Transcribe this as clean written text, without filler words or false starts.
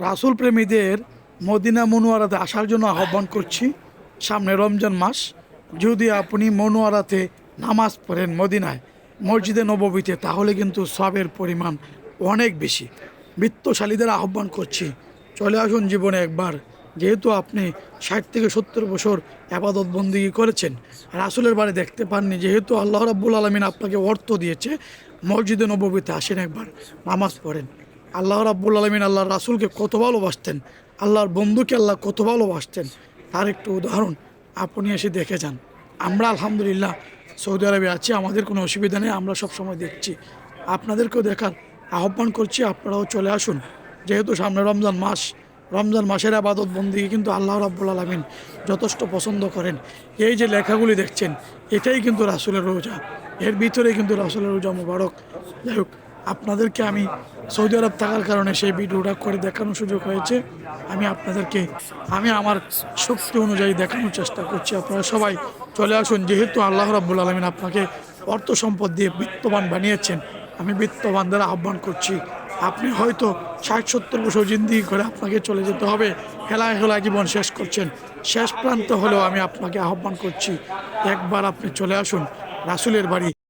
রাসূল প্রেমীদের মদিনা মনোয়ারাতে আসার জন্য আহ্বান করছি। সামনে রমজান মাস, যদি আপনি মনোয়ারাতে নামাজ পড়েন মদিনায় মসজিদে নববীতে, তাহলে কিন্তু সবের পরিমাণ অনেক বেশি। বিত্তশালীদের আহ্বান করছি, চলে আসুন জীবনে একবার। যেহেতু আপনি 60 থেকে 70 বছর আবাদত বন্দিগি করেছেন, রাসূলের বাড়ি দেখতে পাননি, যেহেতু আল্লাহ রাব্বুল আলামিন আপনাকে অর্থ দিয়েছে, মসজিদে নববীতে আসেন একবার, নামাজ পড়েন। আল্লাহ রাব্বুল আলামিন আল্লাহর রাসূলকে কত ভালোবাসতেন, আল্লাহর বন্ধুকে আল্লাহ কত ভালোবাসতেন, তার একটু উদাহরণ আপনি এসে দেখে যান। আমরা আলহামদুলিল্লাহ সৌদি আরবে আছি, আমাদের কোনো অসুবিধা নেই, আমরা সব সময় দেখছি। আপনাদেরকেও দেখার আহ্বান করছি, আপনারাও চলে আসুন। যেহেতু সামনে রমজান মাস, রমজান মাসের আবাদত বন্দিকে কিন্তু আল্লাহ রাব্বুল আলামিন যথেষ্ট পছন্দ করেন। এই যে লেখাগুলি দেখছেন, এটাই কিন্তু রাসূলের রোজা, এর ভিতরে কিন্তু রাসূলের রোজা মুবারক। যাই হোক, আপনাদেরকে আমি সৌদি আরব থাকার কারণে সেই ভিডিওটা করে দেখানোর সুযোগ হয়েছে। আমি আমার শক্তি অনুযায়ী দেখানোর চেষ্টা করছি। আপনারা সবাই চলে আসুন, যেহেতু আল্লাহ রাব্বুল আলামিন আপনাকে অর্থ সম্পদ দিয়ে বিত্তবান বানিয়েছেন। আমি বিত্তবানদের আহ্বান করছি, আপনি হয়তো 60 70 বছর জিন্দিগি করে আপনাকে চলে যেতে হবে, হেলায় হেলায় জীবন শেষ করছেন, শেষ প্রান্ত হলেও আমি আপনাকে আহ্বান করছি, একবার আপনি চলে আসুন রাসূলের বাড়ি।